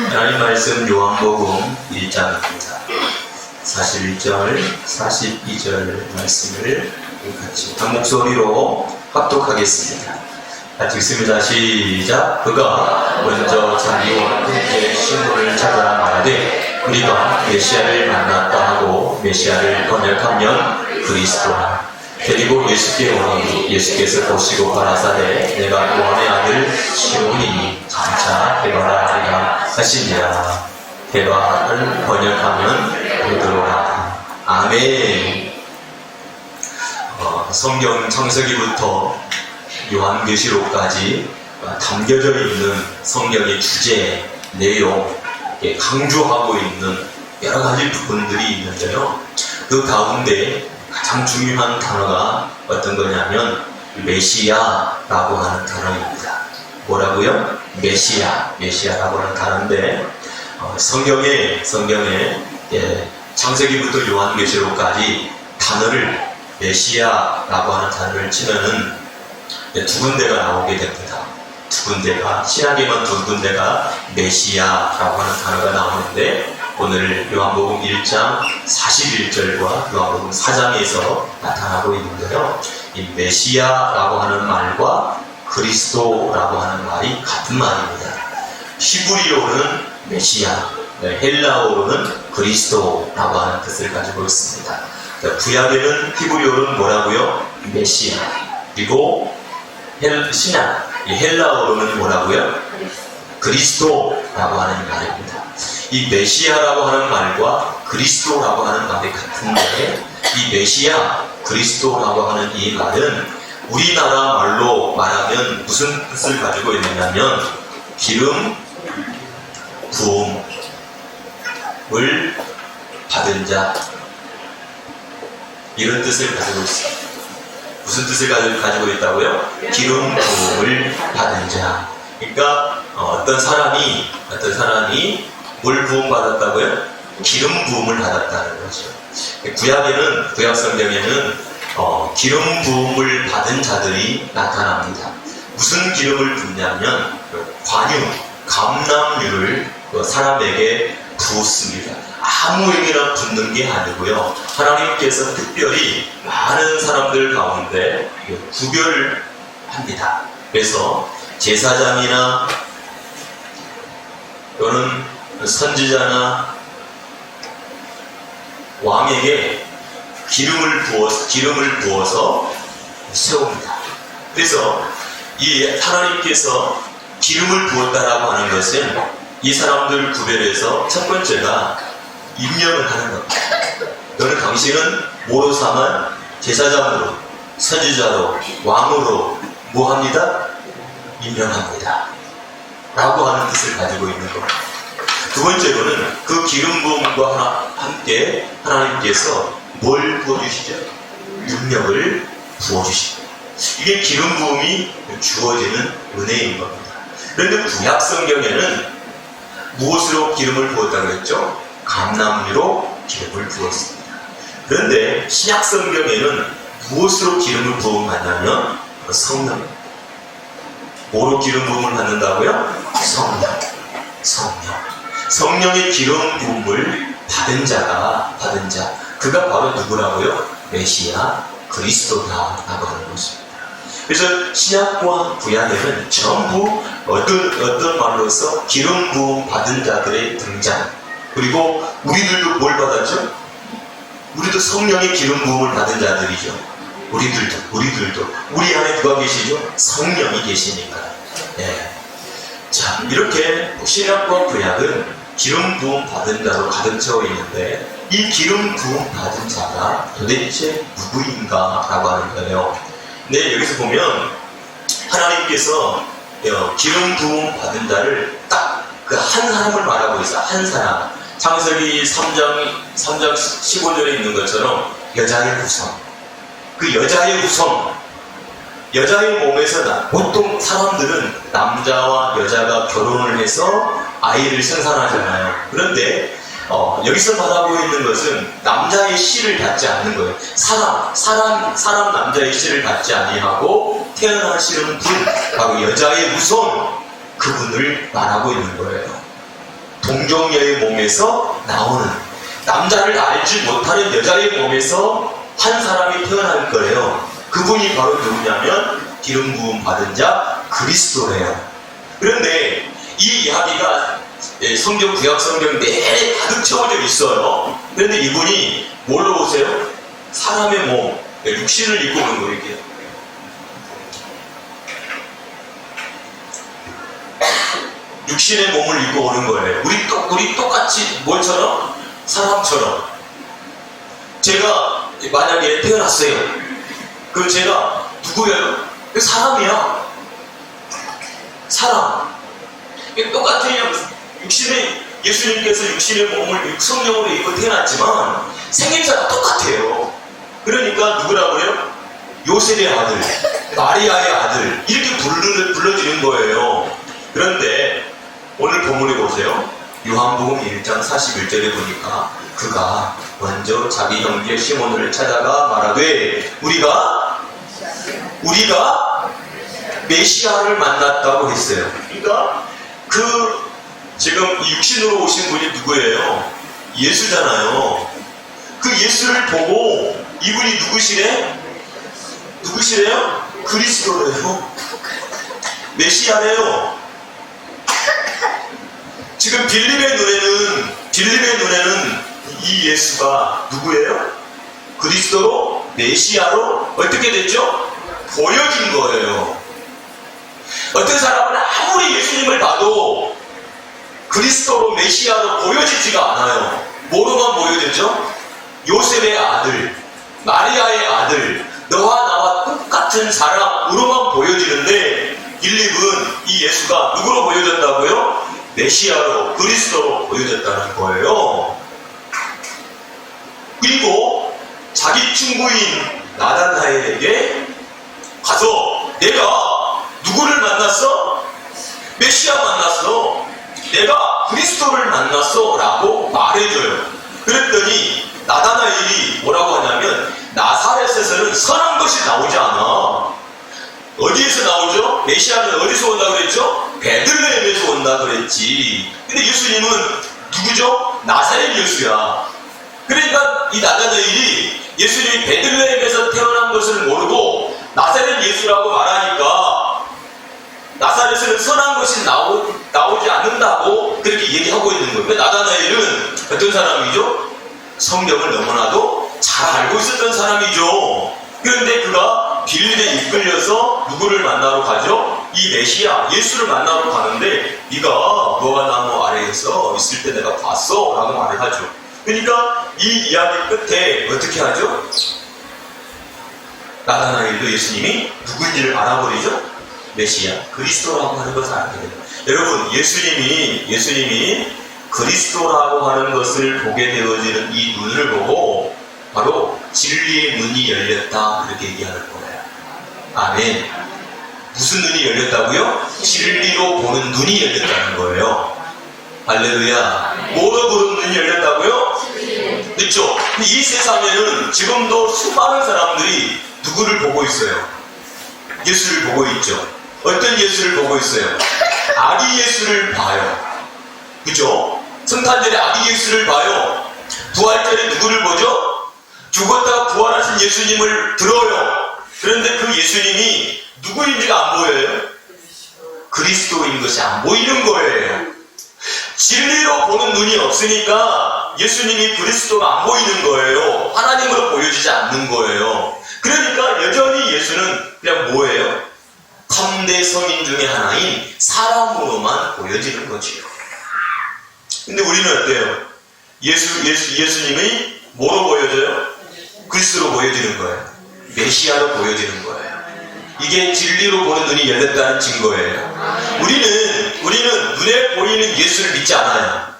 하나님 말씀 요한복음 1장입니다. 41절, 42절 말씀을 같이 한 목소리로 합독하겠습니다. 같이 읽습니다. 시작. 그가 먼저 자기와 함께 신부를 찾아 말하되 우리가 메시아를 만났다 하고 메시아를 번역하면 그리스도라. 데리고 예수께 오니 예수께서 보시고 가라사대 내가 요한의 아들 시몬이니 장차 베드로라 하리라 하시니라. 베드로를 번역하면 베드로라. 아멘. 성경 창세기부터 요한계시록까지 담겨져 있는 성경의 주제, 내용, 강조하고 있는 여러 가지 부분들이 있는데요. 그 가운데 가장 중요한 단어가 어떤 거냐면 메시아라고 하는 단어입니다. 뭐라고요? 메시아라고 하는 단어인데 성경에 창세기부터 요한계시록까지 단어를 메시아라고 하는 단어를 치면은 두 군데가 나오게 됩니다. 두 군데가, 신약에만 두 군데가 메시아라고 하는 단어가 나오는데 오늘 요한복음 1장 41절과 요한복음 4장에서 나타나고 있는데요. 이 메시아라고 하는 말과 그리스도라고 하는 말이 같은 말입니다. 히브리어로는 메시아, 헬라어로는 그리스도라고 하는 뜻을 가지고 있습니다. 구약에는 히브리어로는 뭐라고요? 메시아. 그리고 신약, 헬라어로는 뭐라고요? 그리스도라고 하는 말입니다. 이 메시아라고 하는 말과 그리스도라고 하는 말이 같은데 이 메시아, 그리스도라고 하는 이 말은 우리나라 말로 말하면 무슨 뜻을 가지고 있느냐면 기름 부음을 받은 자, 이런 뜻을 가지고 있습니다. 무슨 뜻을 가지고 있다고요? 기름 부음을 받은 자. 그러니까 어떤 사람이 뭘 부음 받았다고요? 기름 부음을 받았다는 거죠. 구약 성경에는 기름 부음을 받은 자들이 나타납니다. 무슨 기름을 붓냐면 감람유를 사람에게 부었습니다. 아무에게나 붓는 게 아니고요. 하나님께서 특별히 많은 사람들 가운데 구별을 합니다. 그래서 제사장이나 또는 선지자나 왕에게 기름을 부어서 세웁니다. 그래서 이 하나님께서 기름을 부었다라고 하는 것은 이 사람들 구별해서 첫 번째가 임명을 하는 겁니다. 너는 당신은 뭐로 삼아? 제사장으로, 선지자로, 왕으로 뭐 합니다? 임명합니다. 라고 하는 뜻을 가지고 있는 겁니다. 두 번째로는 그 기름 부음과 함께 하나님께서 뭘 부어주시죠? 능력을 부어주십니다. 이게 기름 부음이 주어지는 은혜인 겁니다. 그런데 구약 성경에는 무엇으로 기름을 부었다고 했죠? 감람유로 기름을 부었습니다. 그런데 신약 성경에는 무엇으로 기름을 부음받냐면 성령. 뭐로 기름 부음을 받는다고요? 성령의 기름 부음을 받은 자, 그가 바로 누구라고요? 메시아, 그리스도다라고 하는 것입니다. 그래서 신약과 구약에는 전부 어떤 말로서 기름 부음 받은 자들의 등장. 그리고 우리들도 뭘 받았죠? 우리도 성령의 기름 부음을 받은 자들이죠. 우리들도 우리 안에 누가 계시죠? 성령이 계시니까. 자, 이렇게 신약과 구약은 기름 부음 받은 자로 가득 채워 있는데 이 기름 부음 받은 자가 도대체 누구인가 라고 하는 거예요. 근데 여기서 보면 하나님께서 기름 부음 받은 자를 딱 그 한 사람을 말하고 있어요. 한 사람. 창세기 3장 15절에 있는 것처럼 여자의 후손. 그 여자의 후손, 여자의 몸에서 보통 사람들은 남자와 여자가 결혼을 해서 아이를 생산하잖아요. 그런데 여기서 말하고 있는 것은 남자의 씨를 받지 않는 거예요. 사람 남자의 씨를 받지 아니하고 태어나시는 분, 바로 여자의 후손, 그분을 말하고 있는 거예요. 동정녀의 몸에서 나오는, 남자를 알지 못하는 여자의 몸에서 한 사람이 태어날 거예요. 그분이 바로 누구냐면 기름 부음 받은 자 그리스도래요. 그런데 이 이야기가 성경, 구약 성경 내내 가득 채워져 있어요. 그런데 이분이 뭘로 오세요? 사람의 몸, 육신을 입고 오는 거예요. 이게 육신의 몸을 입고 오는 거예요. 우리 똑같이 뭘처럼? 사람처럼. 제가 만약에 태어났어요. 그럼 제가 누구예요? 사람이야. 사람. 똑같아요. 예수님께서 육신의 몸을 성령으로 입고 태어났지만 생김새가 똑같아요. 그러니까 누구라고요? 요셉의 아들, 마리아의 아들, 이렇게 불러지는 거예요. 그런데 오늘 본문에 보세요. 요한복음 1장 41절에 보니까 그가 먼저 자기 형제 시몬을 찾아가 말하되 우리가 메시아를 만났다고 했어요. 그러니까 지금 육신으로 오신 분이 누구예요? 예수잖아요. 그 예수를 보고 이분이 누구시래요? 그리스도래요. 메시아래요. 지금 빌립의 눈에는 이 예수가 누구예요? 그리스도로, 메시아로 어떻게 됐죠? 보여진 거예요. 어떤 사람은 아무리 예수님을 봐도 그리스도로, 메시아로 보여지지가 않아요. 뭐로만 보여졌죠? 요셉의 아들, 마리아의 아들, 너와 나와 똑같은 사람으로만 보여지는데 빌립은 이 예수가 누구로 보여졌다고요? 메시아로, 그리스도로 보여졌다는 거예요. 그리고 자기 친구인 나다나엘에게 가서 내가 누구를 만났어? 메시아 만났어. 내가 그리스도를 만났어 라고 말해줘요. 그랬더니 나다나엘이 뭐라고 하냐면 나사렛에서는 선한 것이 나오지 않아. 어디에서 나오죠? 메시아는 어디서 온다 그랬죠? 베들레헴에서 온다 그랬지. 근데 예수님은 누구죠? 나사렛 예수야. 그러니까 이 나다나엘이 예수님이 베들레헴에서 태어난 것을 모르고 나사렛 예수라고 말하니까 나사렛에는 선한 것이 나오지 않는다고 그렇게 얘기하고 있는 거예요. 나다나엘은 어떤 사람이죠? 성경을 너무나도 잘 알고 있었던 사람이죠. 그런데 그가 빌립에 이끌려서 누구를 만나러 가죠? 이 메시아, 예수를 만나러 가는데 네가 무화과 나무 아래에서 있을 때 내가 봤어 라고 말을 하죠. 그러니까 이 이야기 끝에 어떻게 하죠? 나다나엘도 예수님이 누구인지를 알아버리죠? 메시아, 그리스도라고 하는 것을 알게 됩니다. 여러분, 예수님이 그리스도라고 하는 것을 보게 되어지는 이 눈을 보고 바로 진리의 눈이 열렸다 그렇게 얘기하는 거예요. 아멘. 무슨 눈이 열렸다고요? 진리로 보는 눈이 열렸다는 거예요. 할렐루야. 뭐로 보는 눈이 열렸다고요? 그렇죠? 이 세상에는 지금도 수많은 사람들이 누구를 보고 있어요? 예수를 보고 있죠. 어떤 예수를 보고 있어요? 아기 예수를 봐요. 그죠? 성탄절에 아기 예수를 봐요. 부활절에 누구를 보죠? 죽었다가 부활하신 예수님을 들어요. 그런데 그 예수님이 누구인지가 안 보여요? 그리스도인 것이 안 보이는 거예요. 진리로 보는 눈이 없으니까 예수님이 그리스도가 안 보이는 거예요. 하나님으로 보여지지 않는 거예요. 그러니까 여전히 예수는 그냥 뭐예요? 참대 성인 중에 하나인 사람으로만 보여지는 거지요. 근데 우리는 어때요? 예수님이 뭐로 보여져요? 그리스도로 보여지는 거예요. 메시아로 보여지는 거예요. 이게 진리로 보는 눈이 열렸다는 증거예요. 우리는 눈에 보이는 예수를 믿지 않아요.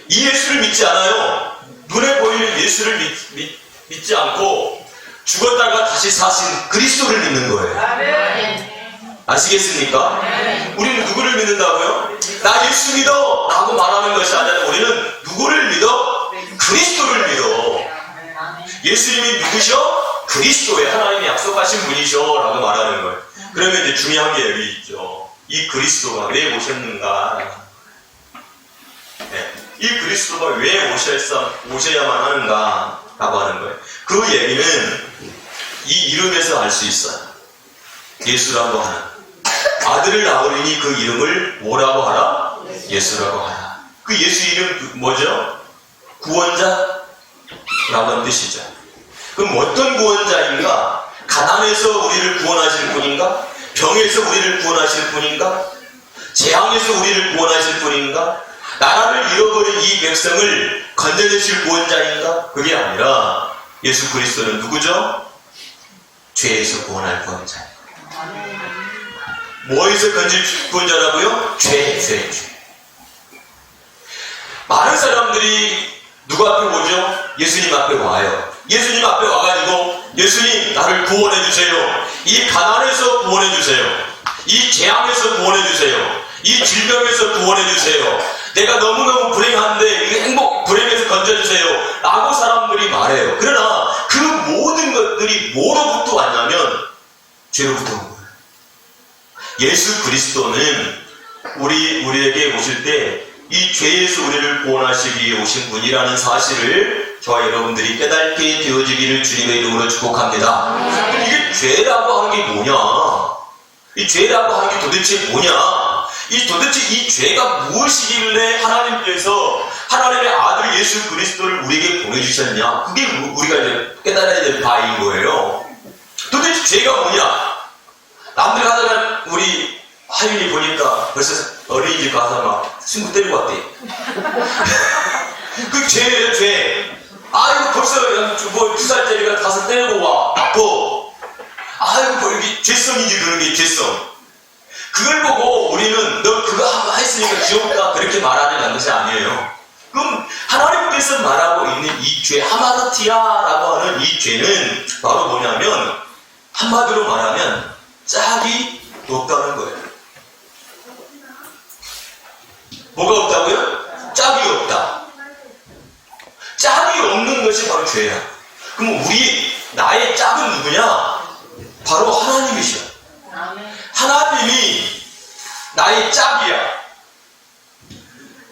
이 예수를 믿지 않아요. 눈에 보이는 예수를 믿지 않고 죽었다가 다시 사신 그리스도를 믿는 거예요. 아시겠습니까? 우리는 누구를 믿는다고요? 나 예수 믿어! 라고 말하는 것이 아니라 우리는 누구를 믿어? 그리스도를 믿어. 예수님이 누구셔? 그리스도의 하나님이 약속하신 분이셔 라고 말하는 거예요. 그러면 이제 중요한 게 여기 있죠. 이 그리스도가 왜 오셨는가? 이 그리스도가 왜 오셔야만 하는가 라고 하는 거예요. 그 얘기는 이 이름에서 알 수 있어요. 예수라고 하는 아들을 낳으리니 그 이름을 뭐라고 하라? 예수라고 하라. 그 예수 이름 뭐죠? 구원자라고 하는 뜻이죠. 그럼 어떤 구원자인가? 가난에서 우리를 구원하실 분인가? 병에서 우리를 구원하실 분인가? 재앙에서 우리를 구원하실 분인가? 나라를 잃어버린 이 백성을 건져내실 구원자인가? 그게 아니라 예수 그리스도는 누구죠? 죄에서 구원할 구원자예요. 뭐에서 건질 구원자라고요? 죄. 많은 사람들이 누구 앞에 오죠? 예수님 앞에 와요. 예수님 앞에 와가지고 예수님 나를 구원해주세요. 이 가난에서 구원해주세요. 이 재앙에서 구원해주세요. 이 질병에서 구원해주세요. 내가 너무너무 불행한데 이 불행에서 건져주세요. 라고 사람들이 말해요. 그러나 그 모든 것들이 뭐로부터 왔냐면 죄로부터 온 거예요. 예수 그리스도는 우리에게 오실 때 이 죄에서 우리를 구원하시기 위해 오신 분이라는 사실을 저와 여러분들이 깨닫게 되어지기를 주님의 이름으로 축복합니다. 이게 죄라고 하는 게 뭐냐? 이 죄라고 하는 게 도대체 뭐냐? 도대체 이 죄가 무엇이길래 하나님께서 하나님의 아들 예수 그리스도를 우리에게 보내주셨냐? 그게 우리가 이제 깨달아야 될 바인 거예요. 도대체 죄가 뭐냐? 남들 하다가 우리 하윤이 보니까 벌써 어린이집 가서 막 친구 때리고 왔대. 그 죄예요, 죄. 아이고 벌써 뭐 2살짜리가 가서 때리고 와. 아파. 아이고 뭐 이게 죄성이지 그런 게 죄성. 그걸 보고 우리는 너 그거 했으니까 귀엽다 그렇게 말하는 것이 아니에요. 그럼 하나님께서 말하고 있는 이 죄, 하마르티아라고 하는 이 죄는 바로 뭐냐면 한마디로 말하면 짝이 없다는 거예요. 뭐가 없다고요? 짝이 없다. 짝이 없는 것이 바로 죄야. 그럼 나의 짝은 누구냐? 바로 하나님이셔. 하나님이 나의 짝이야.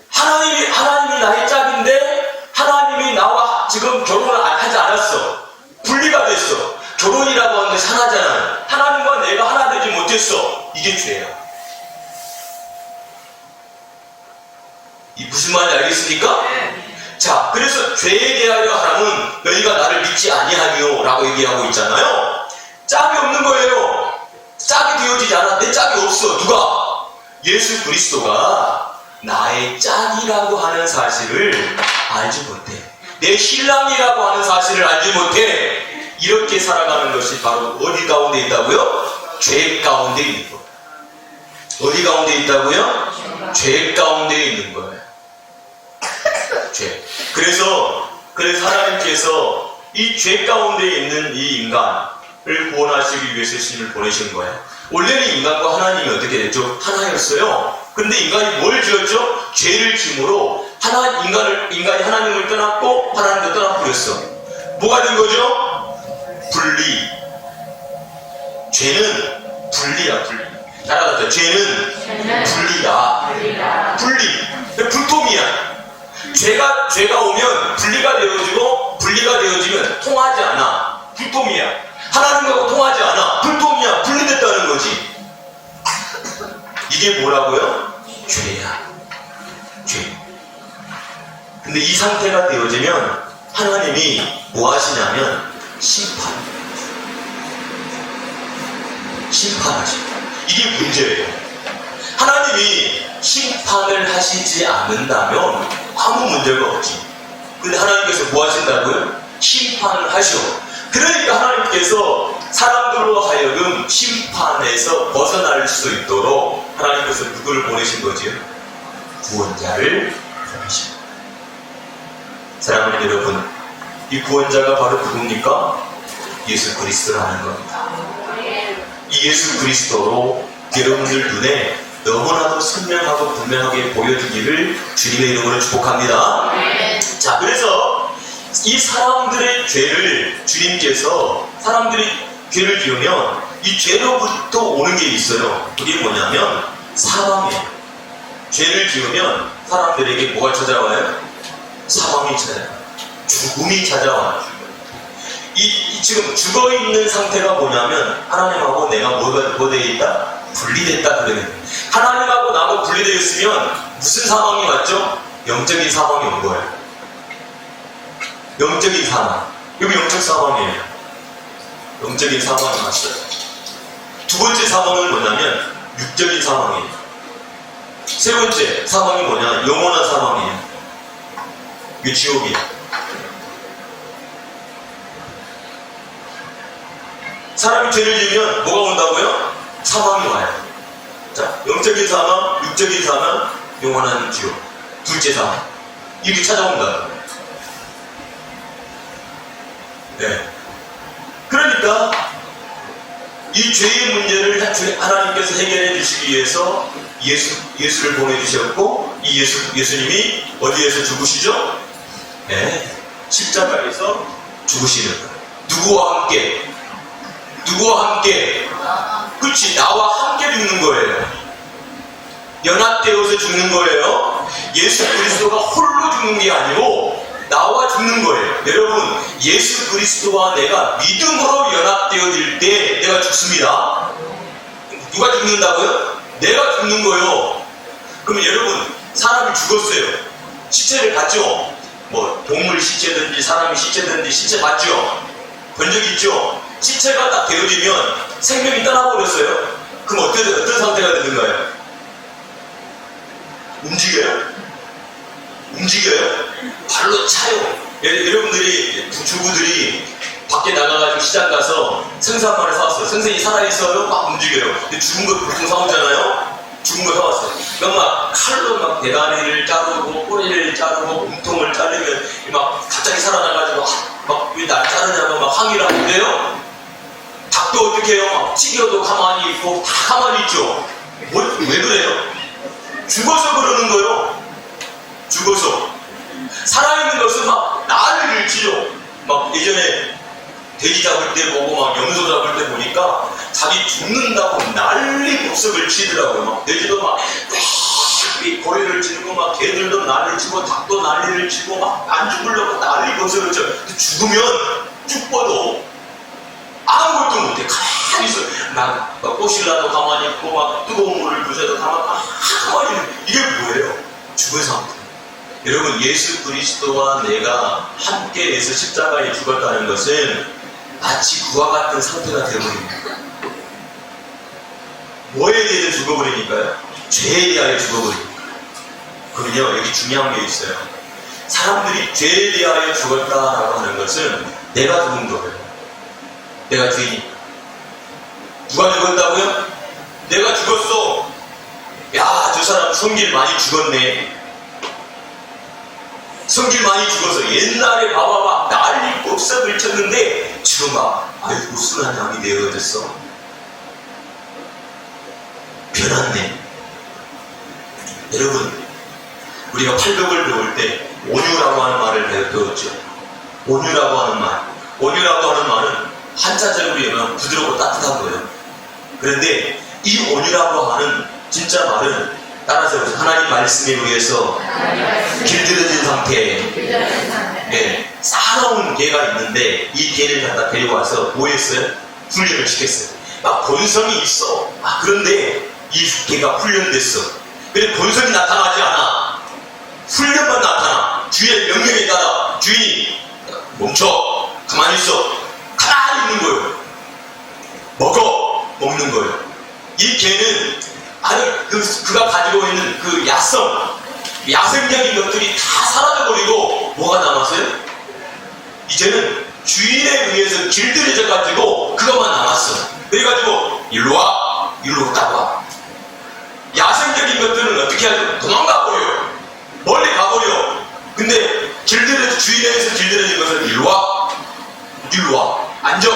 하나님이 나의 짝인데 하나님이 나와 지금 결혼을 하지 않았어. 분리가 됐어. 결혼이라고 하는 것이 하나잖아. 하나님과 내가 하나 되지 못했어. 이게 죄야. 이 무슨 말인지 알겠습니까? 자, 그래서 죄에 대하여 하나님은 너희가 나를 믿지 아니하니요 라고 얘기하고 있잖아요. 짝이 없는 거예요. 짝이 되어지지 않아. 내 짝이 없어. 누가? 예수 그리스도가 나의 짝이라고 하는 사실을 알지 못해. 내 신랑이라고 하는 사실을 알지 못해. 이렇게 살아가는 것이 바로 어디 가운데 있다고요? 죄 가운데 있는 거예요. 어디 가운데 있다고요? 죄 가운데 있는 거예요. 죄. 그래서 하나님께서 이 죄 가운데 있는 이 인간을 구원하시기 위해서 신을 보내신 거예요. 원래는 인간과 하나님이 어떻게 됐죠? 하나였어요. 근데 인간이 뭘 지었죠? 죄를 짐으로 인간이 하나님을 떠났고 하나님도 떠나버렸어. 뭐가 된 거죠? 분리. 죄는 분리야, 분리. 따라갔다. 죄는 분리야. 분리. 불통이야. 죄가 오면 분리가 되어지면 통하지 않아. 불통이야. 하나님하고 통하지 않아. 불통이야. 분리됐다는 거지. 이게 뭐라고요? 죄야. 죄. 근데 이 상태가 되어지면 하나님이 뭐 하시냐면 심판하십니다. 이게 문제예요. 하나님이 심판을 하시지 않는다면 아무 문제가 없지. 근데 하나님께서 뭐 하신다고요? 심판을 하셔. 그러니까 하나님께서 사람들로 하여금 심판에서 벗어날 수 있도록 하나님께서 누구를 보내신 거지요? 구원자를 보내신 거예요. 사랑하는 여러분, 이 구원자가 바로 누굽니까? 예수 그리스도라는 겁니다. 이 예수 그리스도로 여러분들 눈에 너무나도 선명하고 분명하게 보여주기를 주님의 이름으로 축복합니다. 자, 그래서 이 사람들의 죄를 주님께서 사람들이 죄를 지으면 이 죄로부터 오는 게 있어요. 그게 뭐냐면 사망이에요. 죄를 지으면 사람들에게 뭐가 찾아와요? 사망이 찾아와요. 죽음이 찾아와요. 지금 죽어있는 상태가 뭐냐면 하나님하고 내가 뭐 되어 있다? 분리됐다 그러는. 하나님하고 나하고 분리되어 있으면 무슨 사망이 왔죠? 영적인 사망이 온 거예요. 영적인 사망. 여기 영적 사망이에요. 영적인 사망이 왔어요. 두 번째 사망은 뭐냐면 육적인 사망이에요. 세 번째 사망이 뭐냐? 영원한 사망이에요. 이게 지옥이에요. 사람이 죄를 지으면 뭐가 온다고요? 사망이 와요. 자, 영적인 사망, 육적인 사망, 영원한 지옥. 둘째 사망. 이게 찾아온다. 네. 그러니까 이 죄의 문제를 하나님께서 해결해 주시기 위해서 예수를 보내주셨고, 이 예수님이 어디에서 죽으시죠? 네. 십자가에서 죽으시는 거예요. 누구와 함께? 누구와 함께? 그렇지, 나와 함께 죽는 거예요. 연합되어서 죽는 거예요. 예수 그리스도가 홀로 죽는 게 아니고 나와 죽는 거예요. 여러분, 예수 그리스도와 내가 믿음으로 연합되어질 때 내가 죽습니다. 누가 죽는다고요? 내가 죽는 거예요. 그러면 여러분, 사람이 죽었어요. 시체를 봤죠? 뭐 동물 시체든지 사람이 시체든지 시체 봤죠? 본 적 있죠? 시체가 딱 되어지면 생명이 떠나버렸어요. 그럼 어떤 상태가 되는가요? 움직여요? 움직여요? 발로 차요. 여러분들이 주부들이 밖에 나가가지고 시장 가서 생선만을 사왔어요. 생선이 살아있어요? 막 움직여요. 근데 죽은 거 보통 사오잖아요? 죽은 거 사왔어요. 그럼 막 칼로 막 대가리를 자르고 꼬리를 자르고 몸통을 자르면 막 갑자기 살아나가지고 막 왜 날 자르냐고 막 항의를 하는데요. 닭도 어떻게 해요? 막 튀겨도 가만히 있고 다 가만히 있죠. 왜 그래요? 죽어서 그러는 거예요. 죽어서. 살아있는 것은 막 난리를 치죠. 막 예전에 돼지 잡을 때 보고 막 염소 잡을 때 보니까 자기 죽는다고 난리 법석을 치더라고요. 막 돼지도 막 고리를 치고 막 개들도 난리를 치고 닭도 난리를 치고 막 안 죽으려고 난리 법석을 쳐. 죽으면 죽어도 아무것도 못해. 가만히 있어. 막 꼬실라도 가만히 있고 막 뜨거운 물을 부셔도 가만히 있는. 이게 뭐예요? 죽은 상태. 여러분, 예수 그리스도와 내가 함께해서 십자가에 죽었다는 것은 마치 그와 같은 상태가 되어버립니다. 뭐에 대해서 죽어버리니까요? 죄에 대하여 죽어버립니다. 그러면요, 여기 중요한 게 있어요. 사람들이 죄에 대하여 죽었다라고 하는 것은 내가 죽은 거예요. 내가 죄인이니까. 누가 죽었다고요? 내가 죽었어. 야, 저 사람 성질 많이 죽었네. 성질 많이 죽어서 옛날에 봐봐 난리 법석을 쳤는데 지금 막 아이고 순한 양이 되어졌어. 변했네. 여러분, 우리가 팔복을 배울 때 온유라고 하는 말을 배웠죠. 온유라고 하는 말. 온유라고 하는 말은 한자적으로 얘기하면 부드럽고 따뜻한 거예요. 그런데 이 온유라고 하는 진짜 말은 따라서 하나님 말씀에 의해서 길들여진 상태에 네, 싸나운 개가 있는데 이 개를 갖다 데려와서 뭐 했어요? 훈련을 시켰어요. 막 본성이 있어. 그런데 이 개가 훈련됐어. 근데 본성이 나타나지 않아. 훈련만 나타나. 주인의 명령에 따라 주인이 멈춰. 가만히 있어. 가만히 있는 거예요. 먹는 거예요. 이 개는 그가 가지고 있는 그 야생적인 것들이 다 사라져버리고 뭐가 남았어요? 이제는 주인에 의해서 길들여져가지고 그것만 남았어. 그래가지고 일로 와, 일로 딱 와. 야생적인 것들은 어떻게 하죠? 도망가버려요. 멀리 가버려. 근데 주인에 의해서 길들여진 것은 일로 와, 일로 와. 앉아.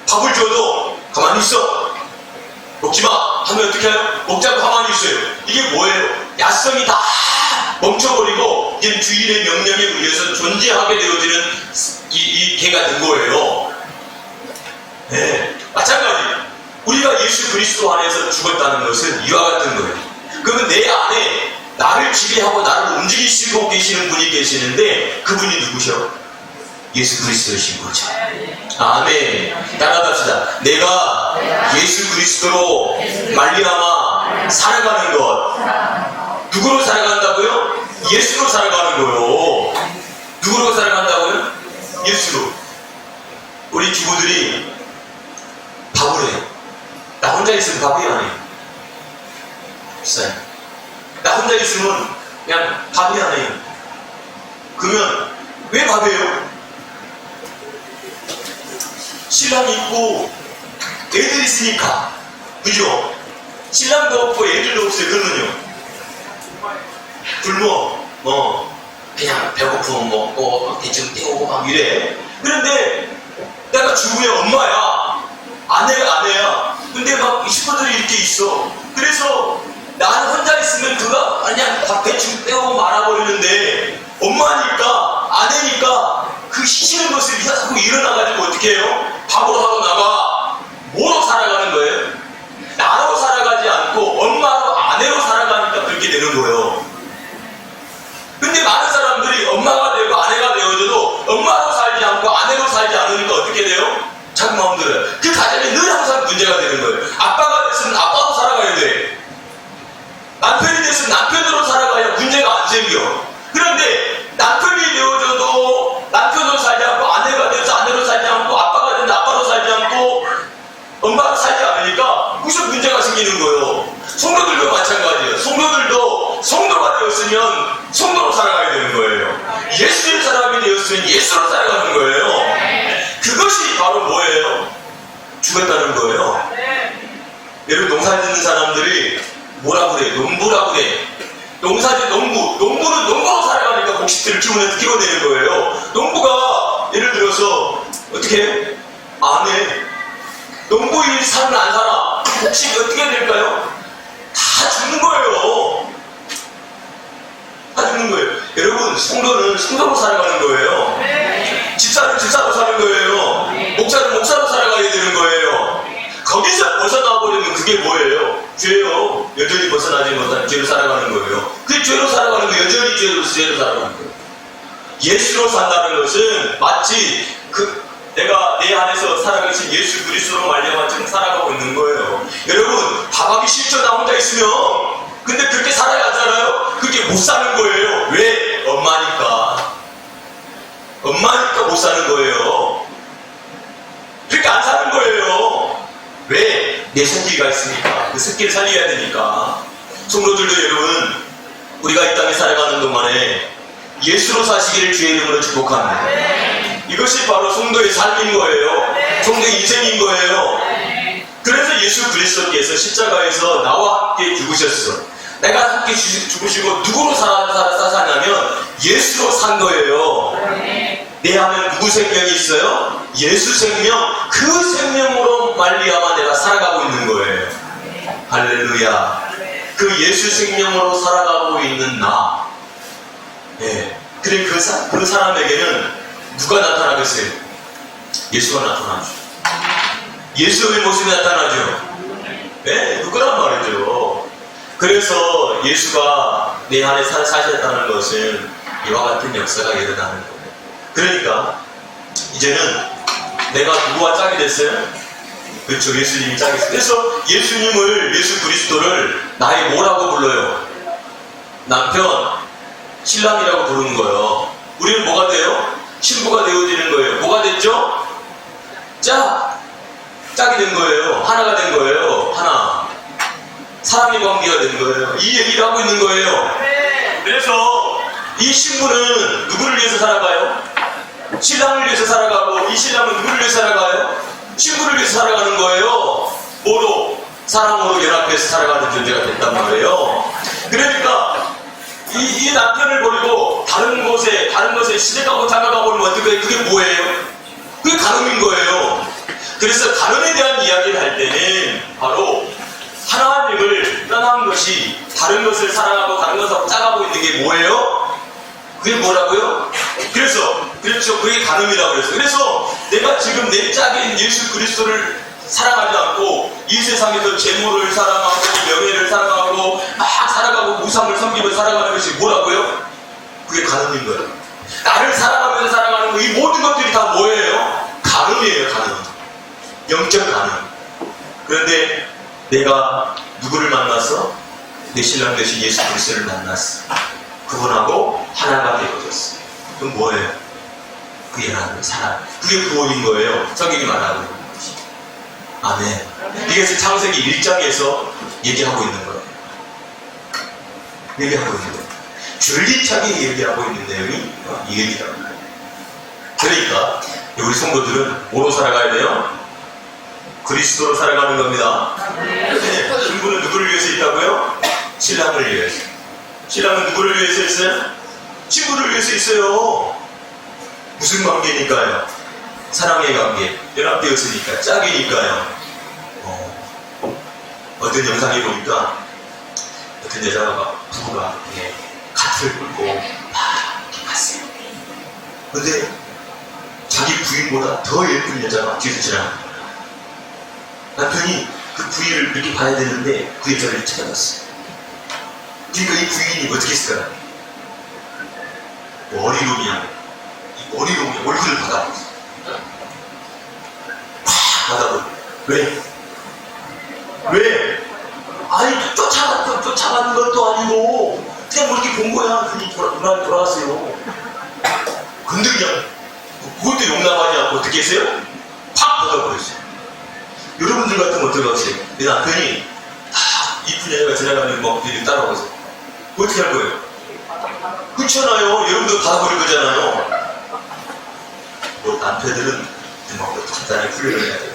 밥을 줘도 가만히 있어. 먹지마 하면 어떻게 해요? 먹자고 가만히 있어요. 이게 뭐예요? 야성이 다 멈춰버리고 이제 주인의 명령에 의해서 존재하게 되어지는 이 개가 된 거예요. 네, 마찬가지. 우리가 예수 그리스도 안에서 죽었다는 것은 이와 같은 거예요. 그러면 내 안에 나를 지배하고 나를 움직이시고 계시는 분이 계시는데 그분이 누구셔? 예수 그리스도이신 거죠. 아멘. 따라갑시다. 내가 예수 그리스도로 말미암아 살아가는 것. 누구로 살아간다고요? 예수로 살아가는 거요. 누구로 살아간다고요? 예수로. 우리 주부들이 밥을 해요. 나 혼자 있으면 밥이 안 해요. 비싸요. 나 혼자 있으면 그냥 밥이 안 해요. 그러면 왜 밥해요? 신랑이 있고 애들 있으니까. 그죠? 신랑도 없고 애들도 없어요. 그러면요 굶어. 그냥 배고프면 먹고 대충 때우고 막 이래. 그런데 내가 주부의 엄마야. 아내야. 근데 막 식구들이 이렇게 있어. 그래서 나는 혼자 있으면 그가 그냥 밥 대충 때우고 말아버리는데 엄마니까 아내니까 그 시키는 것을 자꾸 일어나가지고 어떻게 해요? 밥으로 하고 나가. 뭐로 살아가는 거예요? 나로 살아가지 않고 엄마로 아내로 살아가니까 그렇게 되는 거예요. 근데 많은 사람들이 엄마가 되고 아내가 되어져도 엄마로 살지 않고 아내로 살지 않으니까 어떻게 돼요? 자기 마음대로. 그 가정이 늘 항상 문제가 되는 거예요. 아빠가 됐으면 아빠로 살아가야 돼. 남편이 됐으면 남편으로 살아가야 문제가 안 생겨. 그런데 남편이 되어져도 남편으로 살지 않고 아내가 돼서 아내로 살지 않고 아빠가 되면 아빠로 살지 않고 엄마로 살지 않으니까 무슨 문제가 생기는 거예요. 성도들도 마찬가지예요. 성도들도 성도가 되었으면 성도로 살아가야 되는 거예요. 예수의 사람이 되었으면 예수로 살아가는 거예요. 그것이 바로 뭐예요? 죽었다는 거예요. 여러분 농사 짓는 사람들이 뭐라고 그래? 농부라고 그래. 농부는 농부로 살아가니까 곡식들을 키워내는 거예요. 농부가 예를 들어서 어떻게 해? 안 해. 농부인 살면 안 살아. 곡식이 어떻게 될까요? 다 죽는 거예요. 다 죽는 거예요. 여러분 성도는 성도로 살아가는 거예요. 집사는 집사로 사는 거예요. 목사는 목사로 살아가야 되는 거예요. 거기서 벗어나버리면 그게 뭐예요? 죄요. 여전히 벗어나지 못한 죄로 살아가는 거예요. 그 죄로 살아가는 거 여전히 죄로 살아가는 거예요. 예수로 산다는 것은 마치 내가 내 안에서 살아계신 예수 그리스도로 말미암아 지금 살아가고 있는 거예요. 여러분 밥하기 싫죠? 나 혼자 있으면. 근데 그렇게 살아야 하잖아요. 그렇게 못 사는 거예요. 왜? 엄마니까 못 사는 거예요. 그렇게 안 사는 거예요. 왜? 내 새끼가 있으니까. 그 새끼를 살려야 되니까. 성도들도 여러분 우리가 이 땅에 살아가는 동안에 예수로 사시기를 주의 이름으로 축복합니다. 이것이 바로 성도의 삶인 거예요. 성도의 인생인 거예요. 그래서 예수 그리스도께서 십자가에서 나와 함께 죽으셨어. 내가 함께 죽으시고 누구로 사냐면 예수로 산 거예요. 내 안에 누구 생명이 있어요? 예수 생명. 그 생명으로 말미암아 내가 살아가고 있는 거예요. 할렐루야. 그 예수 생명으로 살아가고 있는 나. 그래 그 사람에게는 누가 나타나겠어요? 예수가 나타나죠. 예수의 모습이 나타나죠. 그거란 말이죠. 그래서 예수가 내 안에 사셨다는 것은 이와 같은 역사가 일어나는 거예요. 그러니까 이제는 내가 누구와 짝이 됐어요? 그렇죠. 예수님이 짝이 됐어요. 그래서 예수 그리스도를 나의 뭐라고 불러요? 남편, 신랑이라고 부르는 거예요. 우리는 뭐가 돼요? 신부가 되어지는 거예요. 뭐가 됐죠? 짝이 된 거예요. 하나가 된 거예요. 하나. 사랑의 관계가 된 거예요. 이 얘기를 하고 있는 거예요. 그래서 이 신부는 누구를 위해서 살아가요? 신랑을 위해서 살아가고, 이 신랑은 누구를 위해서 살아가요? 신부를 위해서 살아가는 거예요. 뭐로? 사랑으로 연합해서 살아가는 존재가 됐단 말이에요. 그러니까 이 남편을 버리고 다른 것에 시집가고 장가가 버리면 어떻게, 그게 뭐예요? 그게 간음인 거예요. 그래서 간음에 대한 이야기를 할 때는 바로 하나님을 떠난 것이 다른 것을 사랑하고 다른 것하고 짝하고 있는 게 뭐예요? 그게 뭐라고요? 그렇죠. 그게 간음이라고 그랬어요. 그래서 내가 지금 내 짝인 예수 그리스도를 사랑하지 않고 이 세상에서 재물을 사랑하고 명예를 사랑하고 막 살아가고 우상을 섬기며 살아가는 것이 뭐라고요? 그게 간음인 거예요. 나를 사랑하면서 살아가는 거, 이 모든 것들이 다 뭐예요? 간음이에요. 간음. 영적 간음. 그런데 내가 누구를 만났어? 내 신랑 되신 예수 그리스도를 만났어. 그분하고 하나가 되어졌어. 그럼 뭐예요? 그게 하나님의 사랑. 그게 구원인 거예요. 성경이 말하고 있는 것이. 아멘. 이게 창세기 1장에서 얘기하고 있는 거예요. 얘기하고 있는 거예요. 줄기차게 얘기하고 있는 내용이 이 얘기라고 해요. 그러니까 우리 성도들은 뭐로 살아가야 돼요? 그리스도로 살아가는 겁니다. 신부는 누구를 위해서 있다고요? 신랑을 위해서. 신랑은 누구를 위해서 있어요? 친구를 위해서 있어요. 무슨 관계니까요? 사랑의 관계. 연합되었으니까. 짝이니까요. 어떤 영상에 보니까 어떤 여자가 부부가 카트를 끌고 막 이렇게 갔어요. 근데 자기 부인보다 더 예쁜 여자가 뒤에서 지나갑니다. 남편이 그 부인을 이렇게 봐야 되는데 그 여자를 찾아갔어요. 그러니까 이 부인이 어떻게 했을까요? 머리로 그냥 얼굴을 받아버렸어요. 팍 받아버렸어요. 왜? 왜? 아니 쫓아가는 것도 아니고 그냥 뭐 이렇게 본 거야. 그냥 돌아왔어요. 근데 그냥 그것도 용납하지 않고 어떻게 했어요? 팍 받아버렸어요. 여러분들 같으면 어떡하세요? 내 남편이 다 이쁜 여자가 지나가는 먹들이 따라오세요. 어떻게 할 거예요? 그렇잖아요. 여러분도 받아버릴 거잖아요. 뭐 남편들은 막 간단히 훈련을 해야 돼요.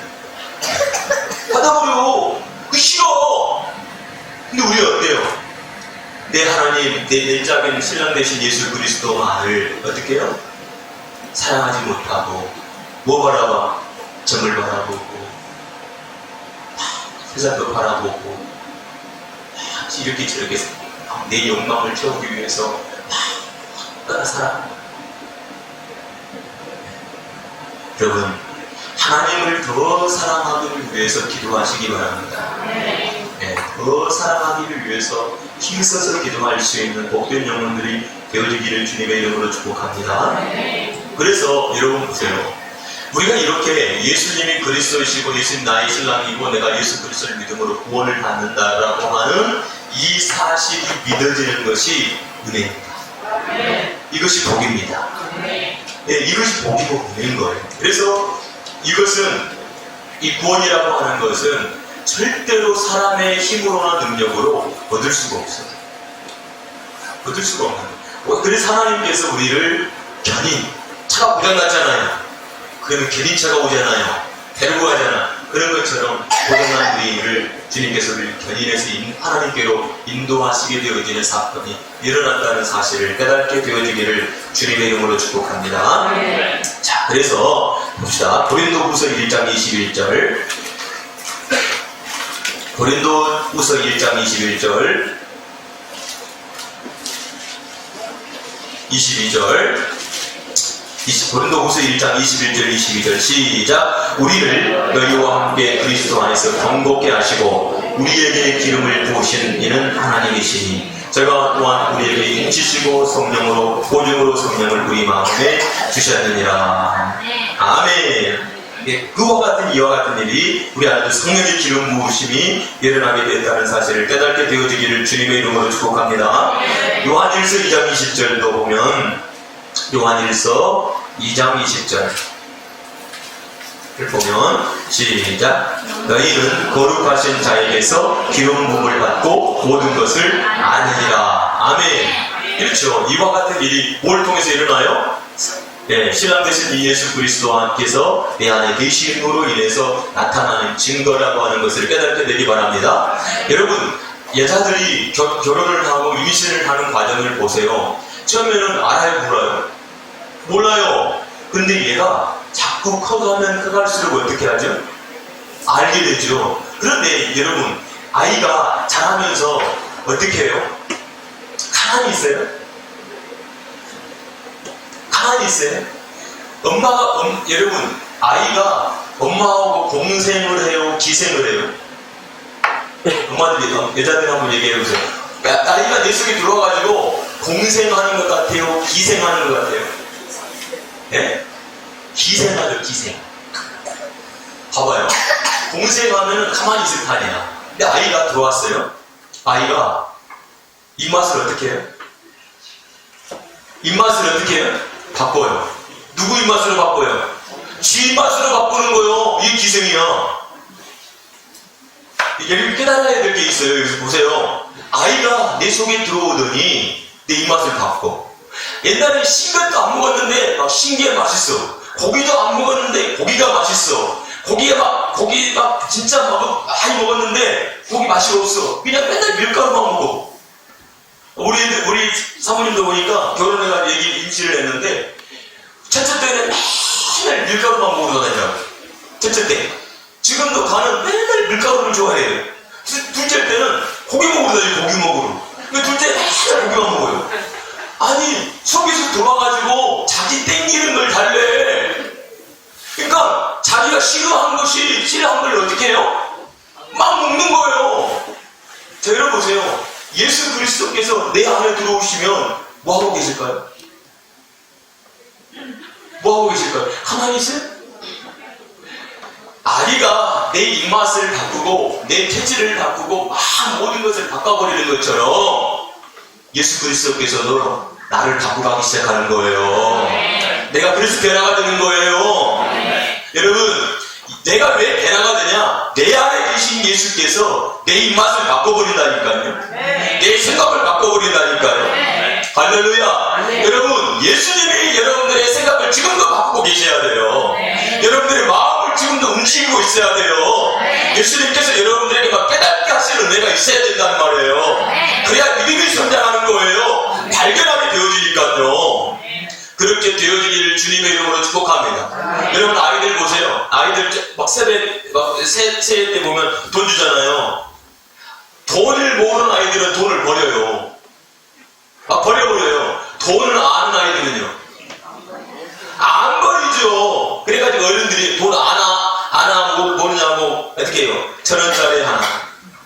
받아버려. 그 싫어. 근데 우리 어때요? 내 하나님, 내 짝인 신랑 되신 예수 그리스도만을 어떻게 해요? 사랑하지 못하고 뭐 바라봐? 점을 바라보고 세상도 바라보고 이렇게 저렇게 내 욕망을 채우기 위해서 따라 살아. 여러분, 하나님을 더 사랑하기를 위해서 기도하시기 바랍니다. 네, 더 사랑하기를 위해서 힘써서 기도할 수 있는 복된 영혼들이 되어지기를 주님의 이름으로 축복합니다. 그래서 여러분 보세요. 우리가 이렇게 예수님이 그리스도이시고 예수님 나의 신랑이고 내가 예수 그리스도를 믿음으로 구원을 받는다라고 하는 이 사실이 믿어지는 것이 은혜입니다. 이것이 복입니다. 네, 이것이 복이고 은혜인 거예요. 그래서 이것은 이 구원이라고 하는 것은 절대로 사람의 힘으로나 능력으로 얻을 수가 없어요. 얻을 수가 없는 거예요. 그래서 하나님께서 우리를 견인, 차가 고장났잖아요. 그러면 견인차가 오잖아요. 데리고 가잖아. 그런 것처럼 고장난 우리를 주님께서 우리를 견인해서 하나님께로 인도하시게 되어지는 사건이 일어났다는 사실을 깨닫게 되어지기를 주님의 이름으로 축복합니다. 자, 그래서 봅시다. 고린도후서 1장 21절. 고린도후서 1장 21절 22절 고린도후서 1장 21절 22절 시작. 우리를 너희와 함께 그리스도 안에서 경고케 하시고 우리에게 기름을 부으신 이는 하나님이시니 저가 또한 우리에게 인치시고 성령으로 보증으로 성령을 우리 마음에 주셨느니라. 아멘. 그와 같은 이와 같은 일이 우리 안에 성령의 기름 부으심이 일어나게 됐다는 사실을 깨닫게 되어지기를 주님의 이름으로 축복합니다. 요한일서 2장 20절도 보면 요한일서 2장 20절을 보면 시작. 너희는 거룩하신 자에게서 기름 부음을 받고 모든 것을 아느니라. 아멘. 그렇죠. 이와 같은 일이 뭘 통해서 일어나요? 네, 신랑 되신 예수 그리스도께서 내 안에 계심으로 인해서 나타나는 증거라고 하는 것을 깨닫게 되기 바랍니다. 여러분, 여자들이 결혼을 하고 임신을 하는 과정을 보세요. 처음에는 알아요, 몰라요? 몰라요. 근데 얘가 자꾸 커가면 커갈수록 어떻게 하죠? 알게 되죠. 그런데 여러분, 아이가 자라면서 어떻게 해요? 가만히 있어요? 가만히 있어요? 여러분, 아이가 엄마하고 공생을 해요? 기생을 해요? 엄마들이, 여자들 한번 얘기해보세요. 아이가 내 속에 들어와가지고 공생하는 것 같아요? 기생하는 것 같아요? 예? 기생하죠, 기생. 봐봐요. 공생하면 가만히 있을 판이야. 근데 아이가 들어왔어요. 아이가 입맛을 어떻게 해요? 입맛을 어떻게 해요? 바꿔요. 누구 입맛으로 바꿔요? 지 입맛으로 바꾸는 거요. 이게 기생이야. 여기 깨달아야 될 게 있어요. 여기서 보세요. 아이가 내 속에 들어오더니 내 입맛을 바꿔. 옛날에 신것도 안 먹었는데 막 신게 맛있어. 고기도 안 먹었는데 고기가 맛있어. 고기 막 진짜 막 많이 먹었는데 고기 맛이 없어. 그냥 맨날 밀가루만 먹어. 우리 사모님도 보니까 결혼해가지고 임신을 했는데 첫째 때는 맨날 밀가루만 먹으러 다니라고. 첫째 때. 지금도 가는 맨날 밀가루를 좋아해요. 둘째 때는 고기 먹으러 다니고 고기 먹으러. 둘째 맨날 고기만 먹어요. 아니 속에서 들어와가지고 자기 땡기는 걸 달래. 그러니까 자기가 싫어한 걸 어떻게 해요? 막 먹는 거예요. 자, 여러분 보세요. 예수 그리스도께서 내 안에 들어오시면 뭐하고 계실까요? 뭐하고 계실까요? 가만히 있어요? 아기가 내 입맛을 바꾸고 내 태질을 바꾸고 막 모든 것을 바꿔버리는 것처럼 예수 그리스도께서도 나를 바꾸기 시작하는 거예요. 내가 그래서 변화가 되는 거예요. 여러분, 내가 왜 변화가 되냐? 내 안에 계신 예수께서 내 입맛을 바꿔버린다니까요. 내 생각을 바꿔버린다니까요. 할렐루야. 여러분, 예수님이 여러분들의 생각을 지금도 바꾸고 계셔야 돼요. 여러분들의 마음을 지금도 움직이고 있어야 돼요. 예수님께서 여러분들에게 막 깨닫게 하시는 은혜가 있어야 된다는 말이에요. 그래야 믿음이 성장하는 거예요. 발견하게 되어지니까요. 그렇게 되어지기를 주님의 이름으로 축복합니다. 여러분 아이들 보세요. 아이들 막 새해 때 보면 돈 주잖아요. 돈을 모르는 아이들은 돈을 버려요. 막 버려버려요. 돈을 아는 아이들은요. 안 버리죠. 그래가지고 어른들이 돈 아나 모르냐고 어떻게 해요? 1,000원짜리 하나,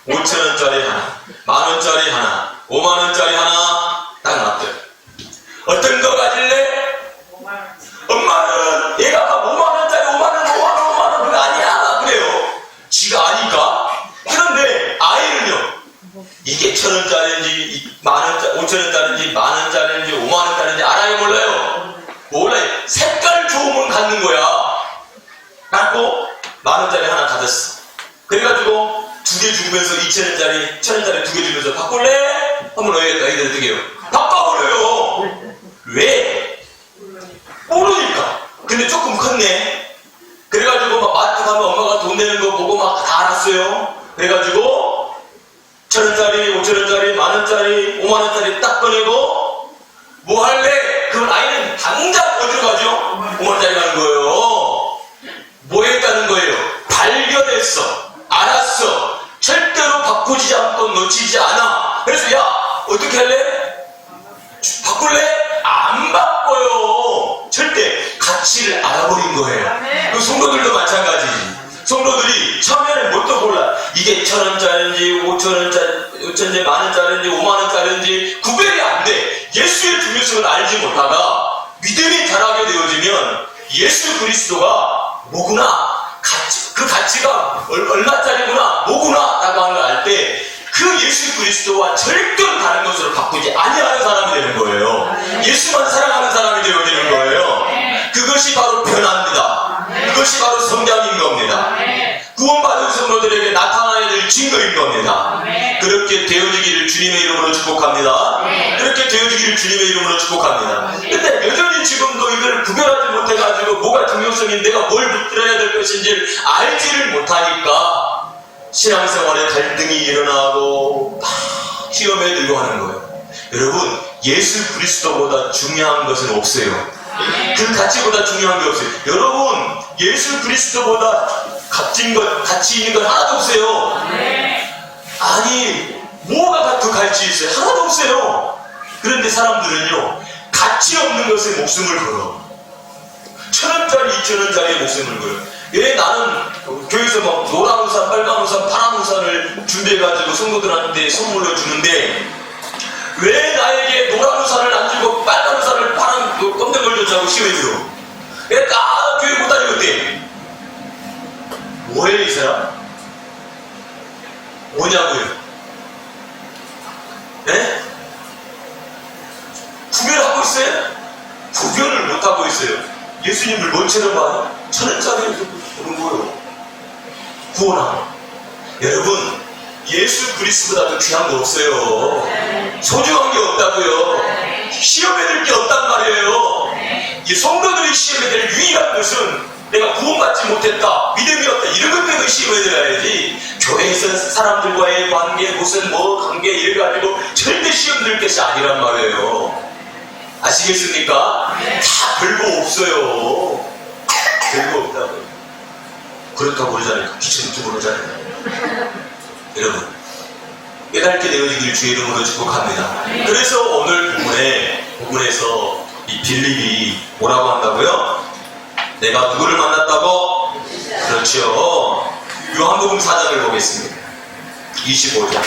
5,000원짜리 하나, 10,000원짜리 하나, 50,000원짜리 하나 딱 놨대요. 어떤 거 가질래? 엄마는 얘가 5만원짜리 5만원 그거 아니야 그래요. 지가 아니까. 그런데 아이는요, 이게 1,000원짜리인지 5,000원짜리인지 10,000원짜리인지 50,000원짜리인지 알아요 몰라요? 몰라요. 색깔 좋으면 갖는 거야. 갖고 10,000원짜리 하나 가졌어. 그래가지고 2개 주면서 2,000원짜리 1,000원짜리 2개 주면서 바꿀래? 한번 애들 어떻게 해요? 바꿔버려요. 왜? 모르니까. 근데 조금 컸네. 그래가지고 막 마트 가면 엄마가 돈 내는 거 보고 막 다 알았어요. 그래가지고 1,000원짜리, 5,000원짜리, 10,000원짜리, 50,000원짜리 딱 꺼내고 뭐 할래? 그럼 아이는 당장 어디로 가죠? 5만원짜리 가는 거예요. 뭐 했다는 거예요? 발견했어. 알았어. 절대로 바꾸지 않고 놓치지 않아. 그래서 야 어떻게 할래? 바꿀래? 안 바꿔요. 절대 가치를 알아버린 거예요. 그 성도들도 마찬가지지. 성도들이 처음에는 뭣도 몰라. 이게 1,000원짜리인지 5,000원짜리 10,000원짜리인지 50,000원짜리인지 구별이 안 돼. 예수의 중요성을 알지 못하다 믿음이 자라게 되어지면 예수 그리스도가 뭐구나, 그 가치가 얼마짜리구나, 뭐구나 라고 하는 걸 알 때 그 예수 그리스도와 절대로 다른 것으로 바꾸지 아니하는 사람이 되는 거예요. 예수만 사랑하는 사람이 되어지는 거예요. 그것이 바로 변화입니다. 그것이 바로 성장인 겁니다. 구원받은 성도들에게 나타나야 될 증거인 겁니다. 그렇게 되어지기를 주님의 이름으로 축복합니다. 그렇게 되어지기를 주님의 이름으로 축복합니다. 근데 여전히 지금도 이걸 구별하지 못해가지고 뭐가 중요성인지 내가 뭘 붙들어야 될 것인지 알지를 못하니까 신앙생활에 갈등이 일어나고 막 시험에 들고 하는 거예요. 여러분, 예수 그리스도보다 중요한 것은 없어요. 그 가치보다 중요한 게 없어요. 여러분, 예수 그리스도보다 가치 있는 건 하나도 없어요. 아니, 뭐가 그 가치 있어요? 하나도 없어요. 그런데 사람들은요, 가치 없는 것에 목숨을 걸어. 1,000원짜리, 2,000원짜리에 목숨을 걸어. 왜 나는 교회에서 막 노란 우산, 빨간 우산, 파란 우산을 준비해가지고 성도들한테 선물로 주는데 왜 나에게 노란 우산을 안 주고 빨간 우산을 파란 검정 걸 줬냐고 시험해줘. 왜 나 교회 못 다니거든. 뭐해 이 사람? 뭐냐고요? 네? 구별하고 있어요? 구별을 못하고 있어요. 예수님을 뭔처럼 봐요? 천은짜리를 보는 거예요. 구원함. 여러분, 예수 그리스도보다도 귀한 거 없어요. 소중한 게 없다고요. 시험에 들 게 없단 말이에요. 이 성도들이 시험에 들 유일한 것은 내가 구원받지 못했다, 믿음이 없다, 이런 것 때문에 시험에 들어야지. 교회에서 사람들과의 관계, 무슨 뭐 관계 이래가지고 절대 시험 들 것이 아니란 말이에요. 아시겠습니까? 다 별거 없어요. 별거 없다고요. 그렇다고 그러잖아요. 귀찮게 그러잖아요. 여러분, 깨닫게 되어지길 주의 이름으로 축복합니다. 그래서 오늘 본문에서 이 빌립이 뭐라고 한다고요? 내가 누구를 만났다고? 그렇죠. 요한복음 4장을 보겠습니다. 25절.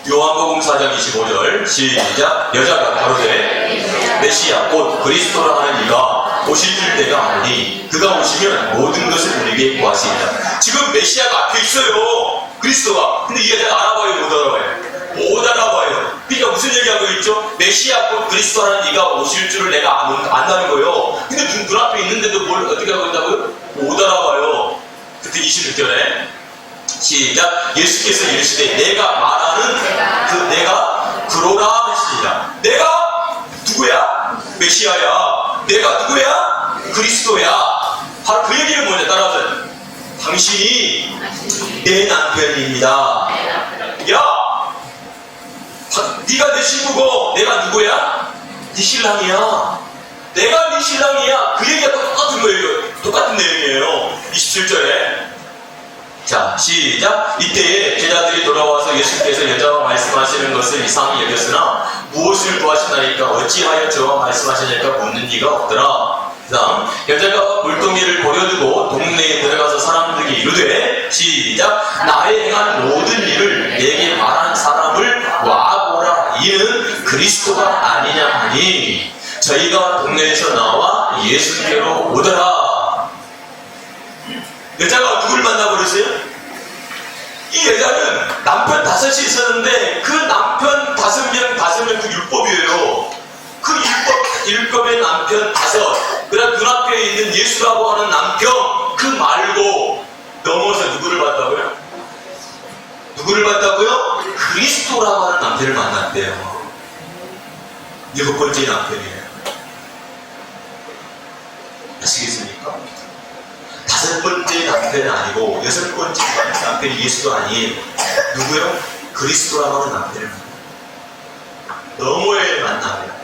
요한복음 4장 25절 시작. 여자가 가로되 메시아 곧 그리스도라 하는 이가 오실 때가 아니니 그가 오시면 모든 것을 우리에게 구하시리라. 지금 메시아가 앞에 있어요. 그리스도가. 근데 이 여자가 알아봐요, 못 알아봐요? 못 알아봐요. 그러니까 무슨 얘기하고 있죠? 메시아 곧 그리스도라는 이가 오실 줄을 내가 안다는 거예요. 근데 눈앞에 있는데도 뭘 어떻게 하고 있다고요? 못 알아봐요. 그때 26절에 시작. 예수께서 이르시되 내가 말하는 내가 그로라 하시리라. 내가 누구야? 메시아야. 내가 누구야? 그리스도야. 바로 그 얘기를 먼저 따라하세요. 당신이 내 남편입니다. 야, 네가 내 신부고 내가 누구야? 네 신랑이야. 내가 네 신랑이야. 그 얘기가 똑같은 거예요. 똑같은 내용이에요. 27절에 자, 시작. 이때에 제자들이 돌아와서 예수께서 여자와 말씀하시는 것을 이상히 여겼으나 무엇을 구하시나이까 어찌하여 저와 말씀하시니까 묻는 이가 없더라. 그 다음 여자가 물동이를 버려두고 동네에 들어가서 사람들에게 이르되 시작. 나의 행한 모든 일을 내게 말한 사람을 와보라. 이는 그리스도가 아니냐 하니 저희가 동네에서 나와 예수께로 오더라. 여자가 누굴 만나버렸어요? 이 여자는 남편 5이 있었는데 그 남편 5명 그 율법이에요. 그 율법의 남편 5. 그다음 눈앞에 있는 예수라고 하는 남편 그 말고 넘어서 누구를 봤다고요? 누구를 봤다고요? 그리스도라고 하는 남편을 만났대요. 7번째 남편이에요. 아시겠습니까? 5번째 남편이 아니고 6번째 남편이 예수도 아니에요. 누구요? 그리스도라고 하는 남편을 만나요. 너머에 만나요.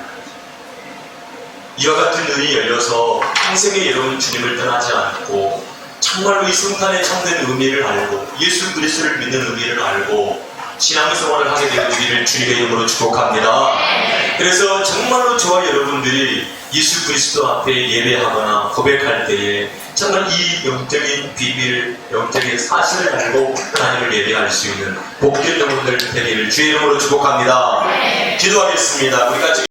이와 같은 눈이 열려서 평생에 여러분 주님을 떠나지 않고 정말로 이 성탄의 참된 의미를 알고 예수 그리스도를 믿는 의미를 알고 신앙생활을 하게 되기를 주님의 이름으로 축복합니다. 그래서 정말로 저와 여러분들이 예수 그리스도 앞에 예배하거나 고백할 때에 정말 이 영적인 비밀, 영적인 사실을 알고 하나님을 예배할 수 있는 복된 영혼들 되기를 주의 이름으로 축복합니다. 기도하겠습니다. 우리 같이